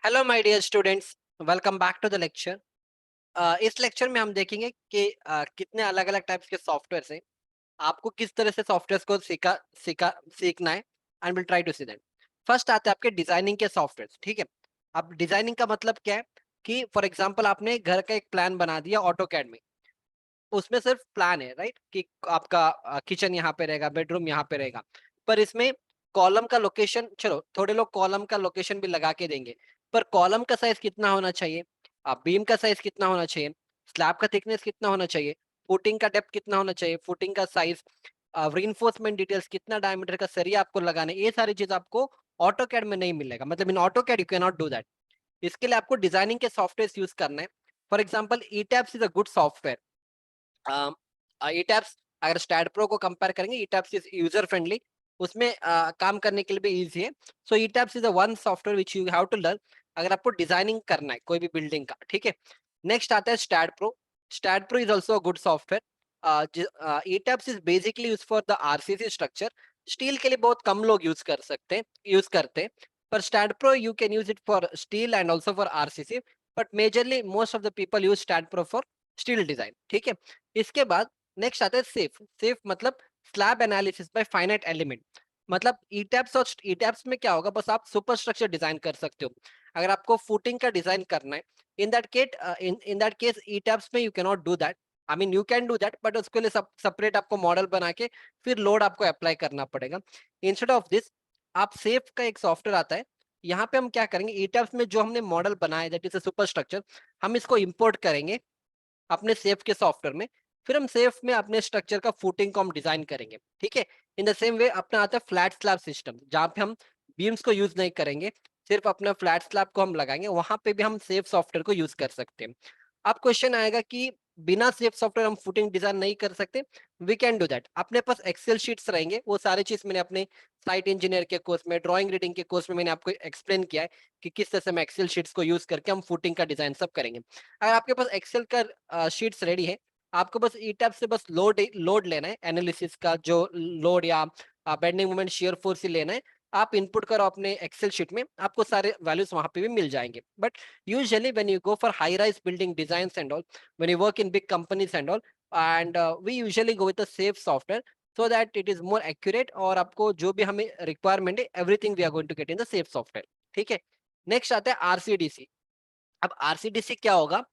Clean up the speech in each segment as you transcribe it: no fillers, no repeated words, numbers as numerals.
Hello my dear students, welcome back to the lecture. इस lecture में हम देखेंगे कि कितने अलग अलग टाइप्स के सॉफ्टवेयर हैं। आपको किस तरह से सॉफ्टवेयर को सीखा सीखा सीखना है and will try to see that. First आते हैं आपके डिजाइनिंग के सॉफ्टवेयर। ठीक है, अब डिजाइनिंग का मतलब क्या है कि फॉर एग्जांपल आपने घर का एक प्लान बना दिया ऑटो कैड में। उसमें सिर्फ प्लान है, राइट, कि आपका किचन यहाँ पे रहेगा, बेडरूम यहाँ पे रहेगा। पर इसमें कॉलम का लोकेशन, चलो थोड़े लोग कॉलम का लोकेशन भी लगा के देंगे, पर कॉलम का साइज कितना होना चाहिए, बीम का साइज कितना होना चाहिए, स्लैब का थिकनेस कितना होना चाहिए, फुटिंग का डेप्थ कितना होना चाहिए, फुटिंग का साइज, रीइंफोर्समेंट डिटेल्स, कितना डायमीटर का सरिया आपको लगाना है, ये सारी चीज आपको ऑटो कैड में नहीं मिलेगा। मतलब in AutoCAD you can not do that. इसके लिए आपको डिजाइनिंग के सॉफ्टवेयर यूज करना है। For example ETABS is a good software. ETABS अगर स्टैड प्रो को कंपेयर करेंगे, ईटैप्स इज यूजर फ्रेंडली, उसमें काम करने के लिए भी इजी है। So ETABS is a one software which you have to learn अगर आपको डिजाइनिंग करना है कोई भी बिल्डिंग का। ठीक है, नेक्स्ट आता है STAAD Pro. STAAD Pro is also a good software. ETABS is basically use for the RCC structure. Steel के लिए बहुत कम लोग यूज करते हैं, पर STAAD Pro you can use it for steel and also for RCC, but majorly most of the people use STAAD Pro for steel design. ठीक है, इसके बाद नेक्स्ट आता है सेफ। सेफ मतलब slab analysis by finite element. मतलब ईटैप्स और ईटैप्स में क्या होगा, बस आप सुपर स्ट्रक्चर डिजाइन कर सकते हो। अगर आपको फुटिंग का डिजाइन करना है, इन दैट केस ईटैप्स में you can not do that. I mean you can do that, but उसके लिए सेपरेट आपको मॉडल बना के फिर लोड आपको अप्लाई करना पड़ेगा। इंस्टेड ऑफ दिस आप सेफ का एक सॉफ्टवेयर आता है। यहाँ पे हम क्या करेंगे, ईटैप्स में जो हमने मॉडल बनाया that is a super structure, हम इसको इंपोर्ट करेंगे अपने सेफ के सॉफ्टवेयर में। फिर हम सेफ में अपने स्ट्रक्चर का फुटिंग को हम डिजाइन करेंगे। ठीक है, इन द सेम वे अपना आता है फ्लैट स्लैब सिस्टम, जहां पे हम बीम्स को यूज नहीं करेंगे, सिर्फ अपना फ्लैट स्लैब को हम लगाएंगे। वहां पे भी हम सेफ सॉफ्टवेयर को यूज कर सकते हैं। अब क्वेश्चन आएगा कि बिना सेफ सॉफ्टवेयर हम फुटिंग डिजाइन नहीं कर सकते। We can do that. अपने पास एक्सेल शीट्स रहेंगे, वो सारी चीज मैंने अपने साइट इंजीनियर के कोर्स में, ड्राइंग रीडिंग के कोर्स में मैंने आपको एक्सप्लेन किया है कि किस तरह से हम एक्सेल शीट्स को यूज करके हम फुटिंग का डिजाइन सब करेंगे। अगर आपके पास एक्सेल का शीट्स रेडी है, आपको बस ईटैप से बस लोड लेना है, एनालिसिस का जो लोड या बेंडिंग मोमेंट शियर फोर्स ही लेना है। आप इनपुट करो अपने एक्सेल शीट में, आपको सारे वैल्यूज वहां पे भी मिल जाएंगे। But usually when you go for high rise building designs and all, when you work in big companies and all, and we usually go with a safe software so that it is more accurate, और आपको जो भी हमें requirement है everything we are going to get in the safe software. ठीक है, next आता है आरसीडीसी। अब आरसीडीसी क्या होगा,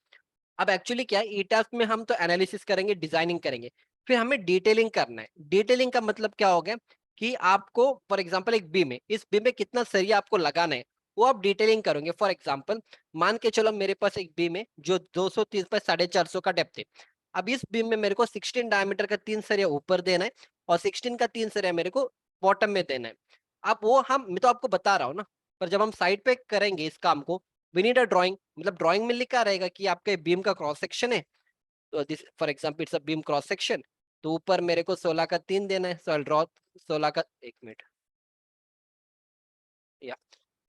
अब एक्चुअली क्या है, ईटास में हम तो एनालिसिस करेंगे, डिजाइनिंग करेंगे, फिर हमें डिटेलिंग करना है। डिटेलिंग का मतलब क्या हो गया कि आपको फॉर एग्जांपल एक बीम है, इस बीम में कितना सरिया आपको लगाना है, वो आप डिटेलिंग करोगे। फॉर एग्जांपल मान के चलो मेरे पास एक बीम है जो 230 बाय 450 का डेप्थ है। अब इस बीम में मेरे को 16 डायमीटर का 3 सरिया ऊपर देना है और 16 का 3 सरिया मेरे को बॉटम में देना है। अब वो हम मैं तो आपको बता रहा हूँ ना, पर जब हम साइड पे करेंगे इस काम को, वी नीड अ ड्राइंग। मतलब ड्राइंग में लिखा रहेगा कि आपके बीम का क्रॉस सेक्शन है, तो this for example it's a beam cross section. तो ऊपर मेरे को 16 का 3 देना है, सो आई ड्रॉ 16 का, एक मिनट, या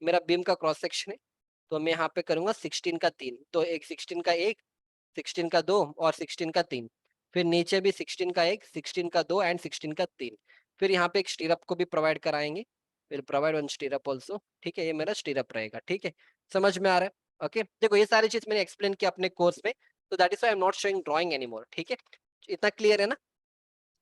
मेरा बीम का क्रॉस सेक्शन है, तो मैं यहाँ पे करूंगा 16 का 3, तो एक 16 का 1, 16 का 2 और 16 का 3। फिर नीचे भी 16 का 1, 16 का 2 एंड 16 का 3। फिर यहाँ पे एक स्टीरअप को भी प्रोवाइड कराएंगे, फिर प्रोवाइड वन स्टीरअप ऑल्सो। ठीक है, ये मेरा स्टीरअप रहेगा। ठीक है, समझ में आ रहा है? ओके, देखो ये सारी चीज मैंने एक्सप्लेन किया अपने कोर्स में, तो that is why I am not showing drawing anymore. ठीक है, इतना क्लियर है ना?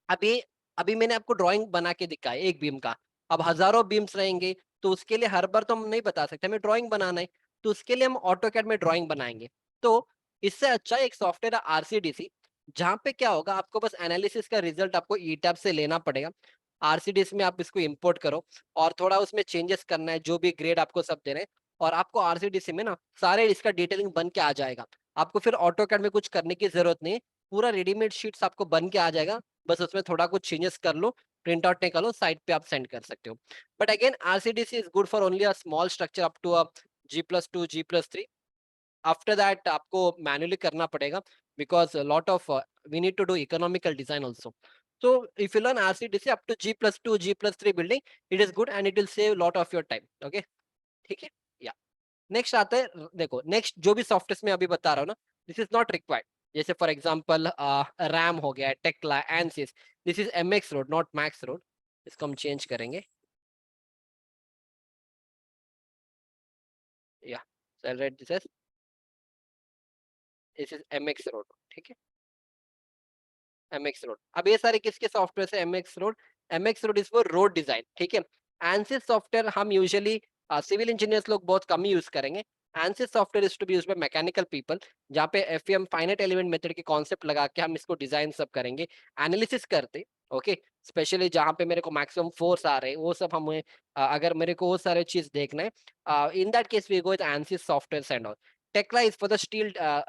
अभी अभी मैंने आपको ड्राइंग बना के दिखाया एक बीम का। अब हजारों बीम्स रहेंगे, तो उसके लिए हर बार तो हम नहीं बता सकते, हमें ड्राइंग बनाना है, तो उसके लिए हम ऑटोकैड में ड्राइंग बनाएंगे। तो इससे अच्छा एक सॉफ्टवेयर है आरसीडीसी, जहाँ पे क्या होगा, आपको बस एनालिसिस का रिजल्ट आपको ई टैब से लेना पड़ेगा। आरसीडीसी में आप इसको इंपोर्ट करो और थोड़ा उसमें चेंजेस करना है, जो भी ग्रेड आपको सब देना है, और आपको आरसीडीसी में ना सारे इसका डिटेलिंग बन के आ जाएगा। आपको फिर ऑटोकैड में कुछ करने की जरूरत नहीं है, पूरा रेडीमेड शीट्स आपको बन के आ जाएगा। बस उसमें थोड़ा कुछ चेंजेस कर लो, प्रिंट आउट निकालो, साइट पे आप सेंड कर सकते हो। But again RCDC is good for only a small structure up to a G+2 G+3। After that आपको मैन्युअली करना पड़ेगा, because lot of we need to do economical design also. So if you learn RCDC up to G+2 G+3 building, it is good and it will save lot of your time. Okay, ठीक है, या next आता है, देखो next जो भी software में अभी बता रहा हूँ ना, दिस इज नॉट रिक्वायर्ड। जैसे फॉर एग्जांपल रैम हो गया, Tekla, ANSYS, this is MX road not max road. इसको हम चेंज करेंगे, या I'll write this is MX road, ठीक है, MX रोड। अब ये सारे किसके सॉफ्टवेयर है? MX road is for road design, ठीक है। ANSYS सॉफ्टवेयर हम यूजुअली सिविल इंजीनियर्स लोग बहुत कम यूज करेंगे। ANSYS software is to be used by mechanical people, जहाँ पे FEM फाइनाइट एलिमेंट मेथड के कॉन्सेप्ट लगा के हम इसको डिजाइन सब करेंगे, एनालिसिस करते, ओके। स्पेशली जहाँ पे मेरे को मैक्सिमम फोर्स आ रहे हैं वो सब हमें अगर मेरे को वो सारे चीज देखना है, in that case we go with ANSYS software and all. Tekla is for the steel,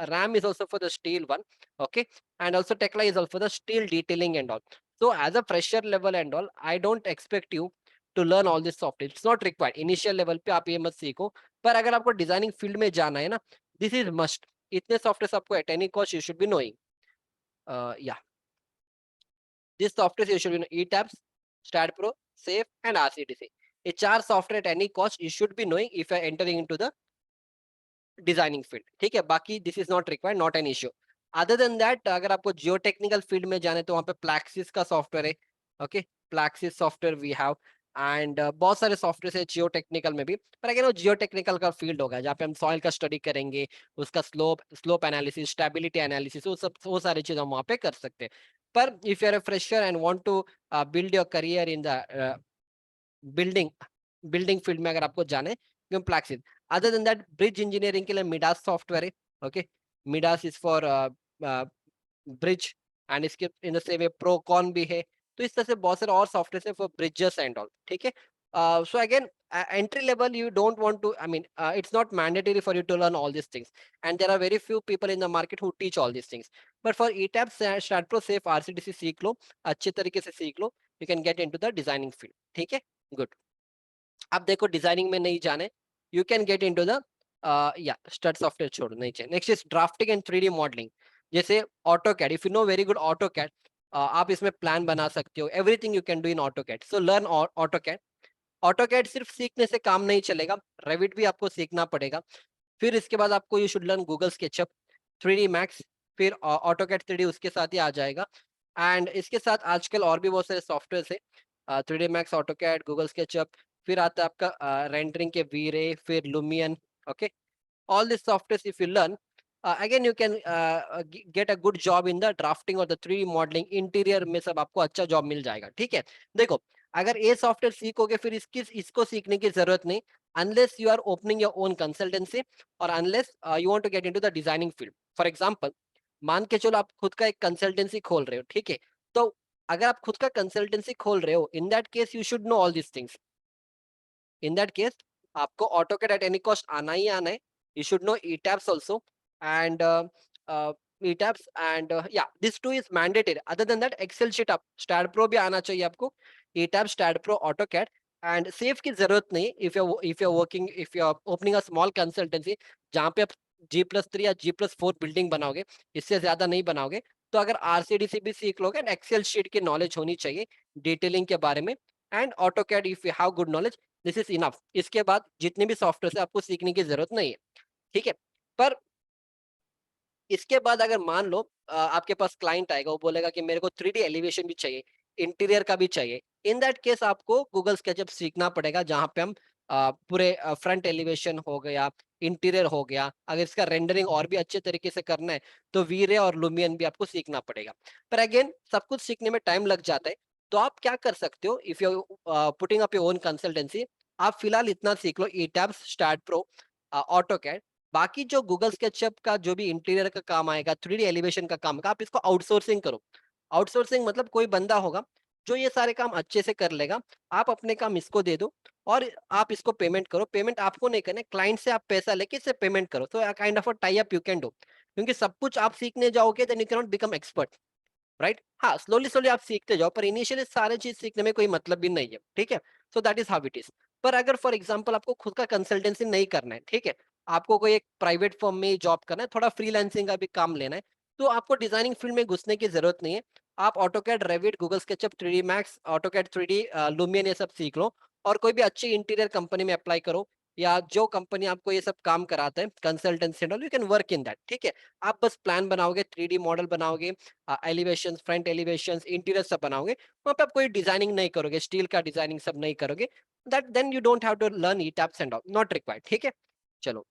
RAM is also for the steel one, okay, and also Tekla is also for the steel detailing and all. So as a fresher level and all, I don't expect you to learn all this software. It's not required. Initial level पे आप ये मत सीखो, पर अगर आपको designing field में जाना है ना, दिस इज मस्ट। इतने सॉफ्टवेयर आपको at any cost you should be knowing. या this software you should be know: ETABS, StatPro, SAFE and RCDC। ये चार software at any cost you should be knowing if you are entering into the designing field, ठीक है। बाकी this is not required, not an issue. Other than that अगर आपको जियो technical field में जाने तो वहाँ पे प्लैक्सिस का सॉफ्टवेयर है, okay. Plaxis software we have, and बहुत सारे सॉफ्टवेयर है जियो टेक्निकल में भी। पर अगर वो जियो टेक्निकल का फील्ड होगा जहाँ पे हम सॉइल का स्टडी करेंगे, उसका स्लोप एनालिसिस, स्टेबिलिटी एनालिसिस, वो सारी चीज हम वहाँ पे कर सकते हैं। पर if you are a fresher and want to build your career in the building building field में अगर आपको जाने, Plaxis. Other than that bridge engineering के लिए मिडास सॉफ्टवेयर है, okay. Midas is for bridge, and इसके इन द सेम वे प्रोकॉन भी है। तो इस तरह से बहुत सारे और सॉफ्टवेयर है फॉर ब्रिजेस एंड ऑल, ठीक है। So again entry level you don't want to, I mean, it's not mandatory for you to learn all these things, and there are very few people in the market who teach all these things, but for ETABS, StatPro, SAFE, RCDC सीख लो, अच्छे तरीके से सीख लो, you can get into the designing field, ठीक है। Good. अब देखो designing में नहीं जाने, you can get into the या स्टड सॉफ्टवेयर छोड़ो, नहीं चाहिए। Next is drafting and 3D modelling, जैसे AutoCAD. If you know very good AutoCAD, आप इसमें प्लान बना सकते हो, everything you can do in AutoCAD. So learn AutoCAD. AutoCAD सिर्फ सीखने से काम नहीं चलेगा, रेविट भी आपको सीखना पड़ेगा। फिर इसके बाद आपको you should learn Google SketchUp, 3D max, फिर ऑटोकैड 3D उसके साथ ही आ जाएगा। एंड इसके साथ आजकल और भी बहुत सारे सॉफ्टवेयर है, 3D max, AutoCAD, Google SketchUp, फिर आता है आपका रेंडरिंग के वी-रे, फिर Lumion, okay. All this software if you learn, again you can get a good job in the drafting और द 3D मॉडलिंग, इंटीरियर में सब आपको अच्छा जॉब मिल जाएगा, ठीक है। देखो अगर ये सॉफ्टवेयर सीखोगे फिर इसको सीखने की जरूरत नहीं, unless you are opening your own consultancy or unless you want to get into the designing field. For example, मान के चलो आप खुद का एक कंसल्टेंसी खोल रहे हो, ठीक है। तो अगर आप खुद का कंसल्टेंसी खोल रहे हो, इन that case you should know all this things. In that case आपको ऑटोकैड एट एनी कॉस्ट आना ही आना है। You should know ETABS also, and ETABS and yeah, this two is mandatory. Other than that, Excel sheet आप StatPro भी आना चाहिए आपको, ETABS, StatPro, AutoCAD, and safe की जरूरत नहीं। If you are opening a small consultancy जहाँ पे आप G+3 या G+4 बिल्डिंग बनाओगे, इससे ज्यादा नहीं बनाओगे, तो अगर RCDC भी सीख लोगे, एक्सेल शीट की नॉलेज होनी चाहिए डिटेलिंग के बारे में, and AutoCAD if you have good knowledge, this is enough. इसके बाद जितने भी सॉफ्टवेयर है आपको सीखने की जरूरत नहीं है, ठीक है। पर इसके बाद अगर मान लो आपके पास क्लाइंट आएगा, वो बोलेगा कि मेरे को 3D एलिवेशन भी चाहिए, इंटीरियर का भी चाहिए, इन दैट केस आपको गूगल स्केचअप सीखना पड़ेगा, जहाँ पे हम पूरे फ्रंट एलिवेशन हो गया, इंटीरियर हो गया। अगर इसका रेंडरिंग और भी अच्छे तरीके से करना है तो वी-रे और लुमियन भी आपको सीखना पड़ेगा। पर अगेन सब कुछ सीखने में टाइम लग जाता है, तो आप क्या कर सकते हो, if you putting up your own consultancy, आप फिलहाल इतना सीख लो: ETABS, StatPro, ऑटोकैड। बाकी जो गूगल स्केचअप का जो भी इंटीरियर का काम आएगा, 3D एलिवेशन का काम आएगा, आप इसको आउटसोर्सिंग करो। आउटसोर्सिंग मतलब कोई बंदा होगा जो ये सारे काम अच्छे से कर लेगा, आप अपने काम इसको दे दो और आप इसको पेमेंट करो। पेमेंट आपको नहीं करना, क्लाइंट से आप पैसा लेके इससे पेमेंट करो। तो kind of a tie up you can do, क्योंकि सब कुछ आप सीखने जाओगे then you can not become expert, right. हाँ, स्लोली स्लोली आप सीखते जाओ, पर इनिशियली सारे चीज सीखने में कोई मतलब भी नहीं है, ठीक है। So that is how it is. पर अगर फॉर एग्जाम्पल आपको खुद का कंसल्टेंसी नहीं करना है, ठीक है, आपको कोई एक प्राइवेट फर्म में जॉब करना है, थोड़ा फ्रीलांसिंग का भी काम लेना है, तो आपको डिजाइनिंग फील्ड में घुसने की जरूरत नहीं है। आप AutoCAD, Revit, Google SketchUp, 3D max, AutoCAD 3D, Lumion, ये सब सीख लो और कोई भी अच्छी इंटीरियर कंपनी में अप्लाई करो, या जो कंपनी आपको ये सब काम कराता है consultancy and all, you can work in that, ठीक है। आप बस प्लान बनाओगे, 3D मॉडल बनाओगे, एलिवेशन, फ्रंट एलिवेशन, इंटीरियर सब बनाओगे, वहां पे आप कोई डिजाइनिंग नहीं करोगे, स्टील का डिजाइनिंग सब नहीं करोगे, that then you don't have to learn ETABS and all, not required, ठीक है। चलो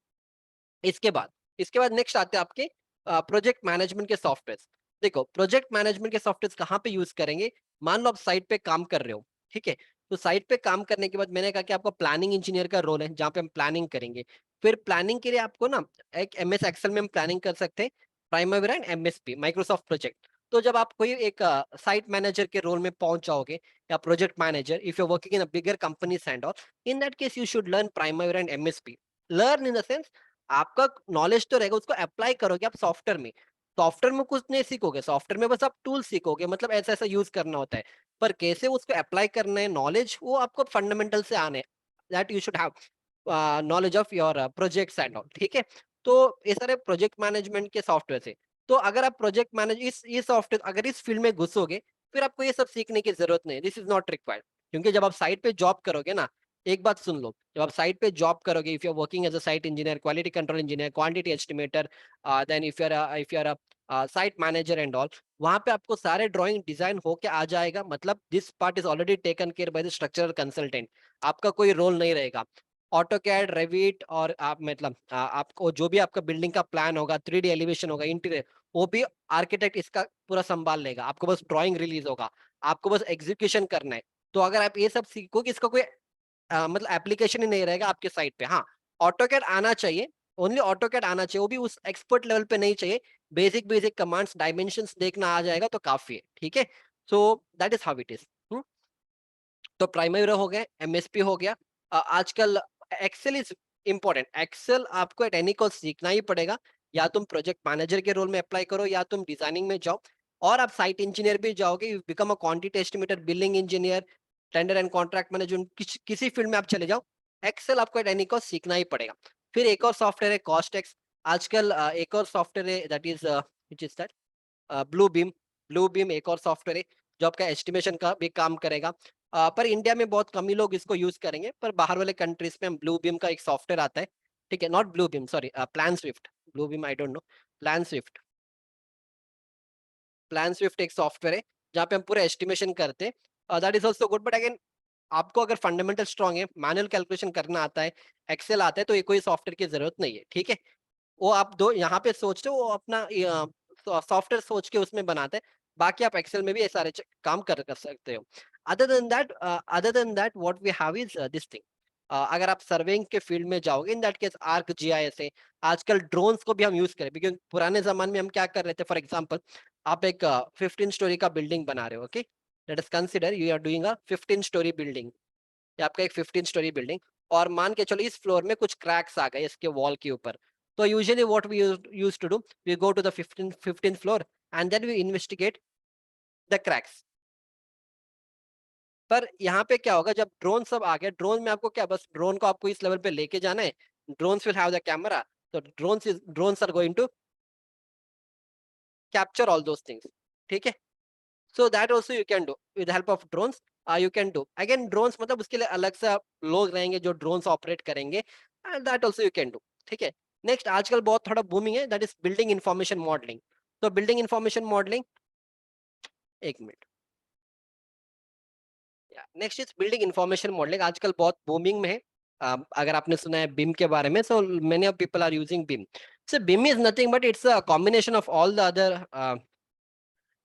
इसके बाद नेक्स्ट आते हैं आपके प्रोजेक्ट मैनेजमेंट के सॉफ्टवेयर। देखो प्रोजेक्ट मैनेजमेंट के सॉफ्टवेयर कहाँ पे यूज करेंगे, मान लो आप साइट पे काम कर रहे हो, ठीक है। तो साइट पे काम करने के बाद मैंने कहा कि आपको प्लानिंग इंजीनियर का रोल है, जहाँ पे हम प्लानिंग करेंगे। फिर प्लानिंग के लिए आपको ना एक एमएस एक्सेल में हम प्लानिंग कर सकते हैं, primary and MSP Microsoft project. तो जब आप कोई एक साइट मैनेजर के रोल में पहुंच जाओगे या project manager, if you working in a bigger company and all, in that case you should learn primary and MSP. Learn in the sense आपका नॉलेज तो रहेगा, उसको अप्लाई करोगे आप सॉफ्टवेयर में। सॉफ्टवेयर में कुछ नहीं सीखोगे, सॉफ्टवेयर में बस आप टूल सीखोगे, मतलब ऐसा ऐसा यूज करना होता है। पर कैसे उसको अप्लाई करना है, नॉलेज वो आपको फंडामेंटल से आने, that you should have knowledge of your projects and all, ठीक है। तो ये सारे प्रोजेक्ट मैनेजमेंट के सॉफ्टवेयर से। तो अगर आप प्रोजेक्ट मैनेज इस ये सॉफ्टवेयर अगर इस फील्ड में घुसोगे, फिर आपको ये सब सीखने की जरूरत नहीं, दिस इज नॉट रिक्वायर्ड। क्योंकि जब आप साइट पे जॉब करोगे ना, एक बात सुन लो, जब आप साइट पे जॉब करोगे, if you are working as a site engineer, quality control engineer, quantity estimator, then if you are site manager and all, वहां पे आपको सारे ड्राइंग डिजाइन होके आ जाएगा। मतलब this part is already taken care by the structural consultant, आपका कोई role नहीं रहेगा। ऑटोकैड, रेविट और आप मतलब आपको जो भी आपका बिल्डिंग का प्लान होगा, 3D एलिवेशन होगा, इंटीरियर, वो भी आर्किटेक्ट इसका पूरा संभाल लेगा। आपको बस ड्राइंग रिलीज होगा, आपको बस एग्जीक्यूशन करना है। तो अगर आप ये सब सीखोगे, इसका कोई मतलब एप्लीकेशन ही नहीं रहेगा आपके साइट पे। हाँ, ऑटोकैड आना चाहिए, ओनली ऑटोकैड आना चाहिए, वो भी उस एक्सपर्ट लेवल पे नहीं चाहिए। बेसिक बेसिक कमांड्स, डायमेंशंस देखना आ जाएगा तो काफी है, ठीक है। So that is how it is. तो प्राइमरी हो गए, एमएसपी हो गया। आजकल एक्सेल इज इंपॉर्टेंट, एक्सेल आपको एट एनी कॉस्ट सीखना ही पड़ेगा। या तुम प्रोजेक्ट मैनेजर के रोल में अप्लाई करो, या तुम डिजाइनिंग में जाओ, और आप साइट इंजीनियर भी जाओगे, you become a quantity estimator, billing engineer, tender and contract management, किसी फील्ड में आप चले जाओ, एक्सेल आपको एट एनी कॉस्ट सीखना ही पड़ेगा। फिर एक और सॉफ्टवेयर है कॉस्टेक्स। आजकल एक और सॉफ्टवेयर है, that is which is that, blue beam. Blue beam एक और सॉफ्टवेयर है जो आपका एस्टिमेशन का भी काम करेगा। पर इंडिया में बहुत कम ही लोग इसको यूज करेंगे, पर बाहर वाले कंट्रीज में ब्लू बीम का एक सॉफ्टवेयर आता है, ठीक है। Not blue beam, sorry, plan Swift. Blue beam I don't know, plan Swift. Plan Swift एक सॉफ्टवेयर है जहाँ पे हम पूरा एस्टिमेशन करते हैं, that is also good. But again, आपको अगर फंडामेंटल स्ट्रॉन्ग है, मैनुअल कैलकुलेशन करना आता है, एक्सेल आता है, तो ये कोई सॉफ्टवेयर की जरूरत नहीं है, ठीक है। वो आप दो यहाँ पे सोचते हो, वो अपना सॉफ्टवेयर सोच के उसमें बनाते हैं। बाकी आप एक्सेल में भी ये सारे काम कर सकते हो। Other than that what we have is this thing. अगर आप सर्वेइंग के फील्ड में जाओगे, in that case arc GIS है। आजकल ड्रोन्स को भी हम यूज करें, क्योंकि पुराने जमाने में हम क्या कर रहे थे, फॉर एग्जाम्पल आप एक 15 स्टोरी का बिल्डिंग बना रहे हो, okay. Let us consider you are doing a 15 storey building, या आपका एक 15 स्टोरी बिल्डिंग, और मान के चलो इस फ्लोर में कुछ क्रैक्स आ गए इसके वॉल के ऊपर। तो usually what we use to do, we go to the 15th floor and then we investigate the cracks. पर यहाँ पे क्या होगा, जब ड्रोन सब आ गया, ड्रोन में आपको क्या, बस ड्रोन को आपको इस लेवल पे लेके जाना है। Drones will have the camera, तो drones are going to capture all those things, ठीक है। So that also you can do with help of drones. You can do again drones, मतलब उसके लिए अलग से लोग रहेंगे जो ड्रोन्स ऑपरेट करेंगे, and that also you can do, ठीक है। नेक्स्ट आजकल बहुत थोड़ा बूमिंग है, that is building information modelling. तो बिल्डिंग इंफॉर्मेशन मॉडलिंग, एक minute, next is building information modelling, आजकल बहुत बूमिंग में है। अगर आपने सुना है बिम के बारे में, so many of people are using BIM. So BIM is nothing but it's a combination of all the other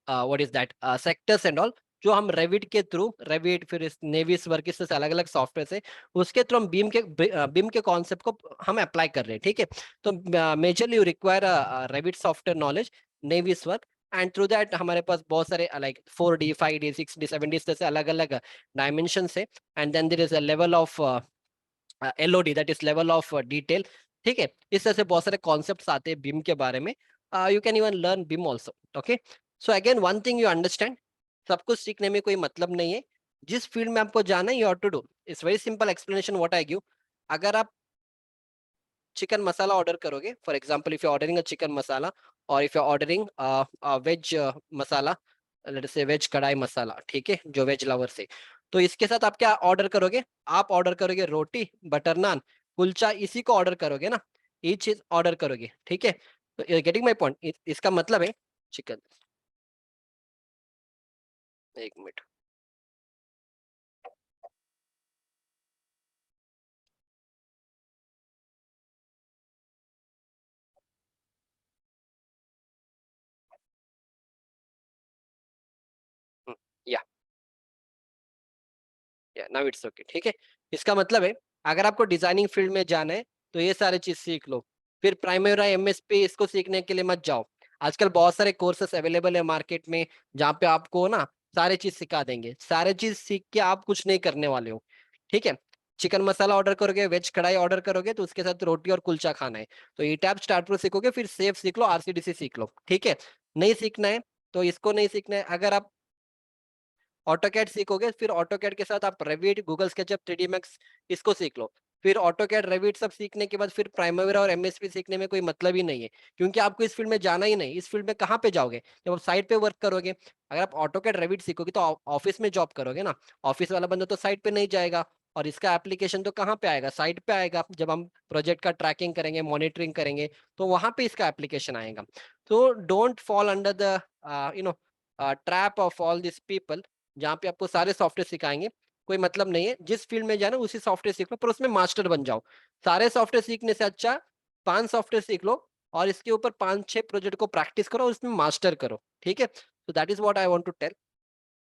what is that sectors and all, जो हम रेविट के थ्रू, रेविट फिर इस नेविस वर्क, इस से अलग अलग सॉफ्टवेयर से, उसके थ्रू हम बीम के कॉन्सेप्ट को हम अप्लाई कर रहे हैं, ठीक है। तो majorly you require Revit software knowledge, नेविस work, and through that हमारे पास बहुत सारे like 4D, 5D, 6D, 7D जैसे अलग अलग डायमेंशन है। And then there is a level of LOD, that is level of detail, ठीक है। इस तरह से बहुत सारे कॉन्सेप्ट्स आते हैं बीम के बारे में। You can even learn beam also, okay. So again one thing you understand, सब कुछ सीखने में कोई मतलब नहीं है। जिस फील्ड में आपको जाना है, you have to do, it's very simple explanation what I give. अगर आप चिकन मसाला ऑर्डर करोगे, for example if you ordering a chicken masala, और if you ordering veg masala, let's say veg kadai masala, ठीक है, जो वेज लवर से, तो इसके साथ आप क्या ऑर्डर करोगे, आप ऑर्डर करोगे रोटी, बटर नान, कुलचा, इसी को ऑर्डर करोगे ना, ये चीज ऑर्डर करोगे, ठीक है। तो गेटिंग माई पॉइंट, इसका मतलब है चिकन, एक मिनट, नाउ इट्स ओके, ठीक है। इसका मतलब है अगर आपको डिजाइनिंग फील्ड में जाना है तो ये सारे चीज सीख लो, फिर प्राइमरी एमएसपी इसको सीखने के लिए मत जाओ। आजकल बहुत सारे कोर्सेस अवेलेबल है मार्केट में जहाँ पे आपको ना सारे चीज सिखा देंगे, सारे चीज सीख के आप कुछ नहीं करने वाले हो, ठीक है। चिकन मसाला ऑर्डर करोगे, वेज कढ़ाई ऑर्डर करोगे तो उसके साथ रोटी और कुलचा खाना है, तो ई टैप स्टार्ट प्रो सीखोगे, फिर सेफ सीख लो, आरसीडीसी सीख लो, ठीक है। नहीं सीखना है तो इसको नहीं सीखना है। अगर आप ऑटोकैड सीखोगे, फिर ऑटोकैड के साथ आप रेविट, गूगल स्केचअप, 3डी मैक्स इसको सीख लो। फिर ऑटोकैड, रेविट सब सीखने के बाद फिर प्राइमरीरा और एमएसपी सीखने में कोई मतलब ही नहीं है, क्योंकि आपको इस फील्ड में जाना ही नहीं। इस फील्ड में कहाँ पे जाओगे जब आप साइट पे वर्क करोगे? अगर आप ऑटोकैड, रेविट सीखोगे तो ऑफिस में जॉब करोगे ना, ऑफिस वाला बंदा तो साइट पे नहीं जाएगा, और इसका एप्लीकेशन तो कहाँ पे आएगा? साइट पे आएगा। जब हम प्रोजेक्ट का ट्रैकिंग करेंगे, मॉनिटरिंग करेंगे, तो वहां पे इसका एप्लीकेशन आएगा। तो don't fall under the you know trap of all this people जहाँ पे आपको सारे सॉफ्टवेयर सिखाएंगे। कोई मतलब नहीं है, जिस फील्ड में जाना उसी सॉफ्टवेयर सीख लो, पर उसमें मास्टर बन जाओ। सारे सॉफ्टवेयर सीखने से अच्छा 5 सॉफ्टवेयर सीख लो और इसके ऊपर 5-6 प्रोजेक्ट को प्रैक्टिस करो और उसमें मास्टर करो, ठीक है। तो that is what I want to tell.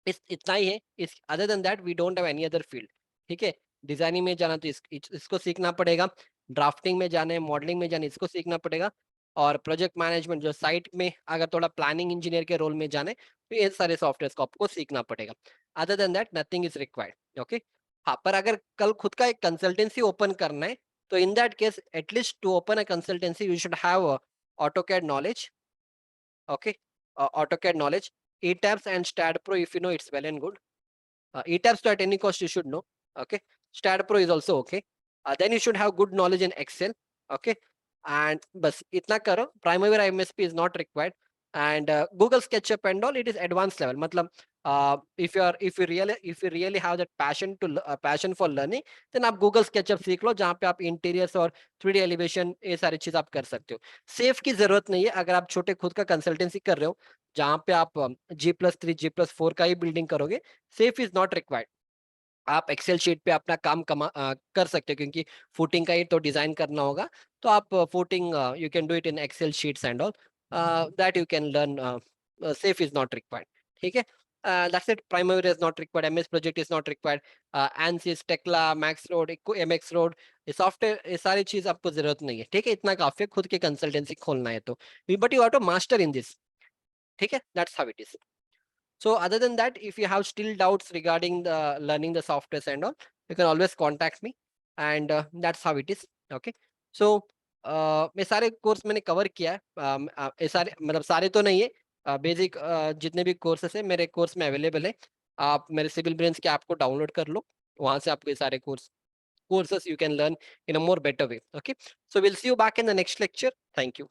इस इतना ही है। इस other than that we don't have any other field, ठीक है। डिजाइनिंग में जाना तो इसको सीखना पड़ेगा, ड्राफ्टिंग में जाना है, मॉडलिंग में जाना है, इसको सीखना पड़ेगा, और प्रोजेक्ट मैनेजमेंट जो साइट में अगर थोड़ा प्लानिंग इंजीनियर के रोल में जाना है तो ये सारे सॉफ्टवेयर को आपको सीखना पड़ेगा। Other than that nothing is required, okay. हाँ, पर अगर कल खुद का एक कंसल्टेंसी ओपन करना है तो इन that case at least to open a consultancy you should have AutoCAD knowledge, okay, AutoCAD knowledge, ETABS and StatPro if you know it's well and good. ETABS to at any cost you should know, okay. StatPro is also okay. Then you should have good knowledge in Excel, okay. And बस इतना करो, Primavera MSP is not required, and Google SketchUp and all it is advanced level. मतलब if you really have that passion for learning, then आप Google SketchUp सीख लो जहाँ पे आप interiors और 3D एलिवेशन ये सारी चीज आप कर सकते हो। सेफ की जरूरत नहीं है अगर आप छोटे खुद का कंसल्टेंसी कर रहे हो जहाँ पे आप G+3 G+4 का ही बिल्डिंग करोगे। Safe is not required. आप एक्सेल शीट पे अपना काम कर सकते हो, क्योंकि फुटिंग का ही तो डिजाइन करना होगा। तो आप footing you can do it in Excel sheets and all that you can learn. Safe is not required, ठीक है। That's it. Primary is not required, MS Project is not required, Ansys, Tekla, max road, MX road, ये software, ये सारी चीज आपको जरूरत नहीं है, ठीक है। इतना काफी है खुद के कंसल्टेंसी खोलना है तो, but you have to master in this, ठीक है। That's how it is. So other than that, if you have still doubts regarding the learning the softwares and all, you can always contact me, and that's how it is, okay. So मैं सारे course मैंने cover किया है। ये सारे मतलब सारे तो नहीं है, बेसिक जितने भी कोर्सेस है मेरे कोर्स में अवेलेबल है। आप मेरे सिविल ब्रेन्स के ऐप को डाउनलोड कर लो, वहां से आपको ये सारे courses you can learn in a more better way, okay. So we'll see you back in the next lecture. Thank you.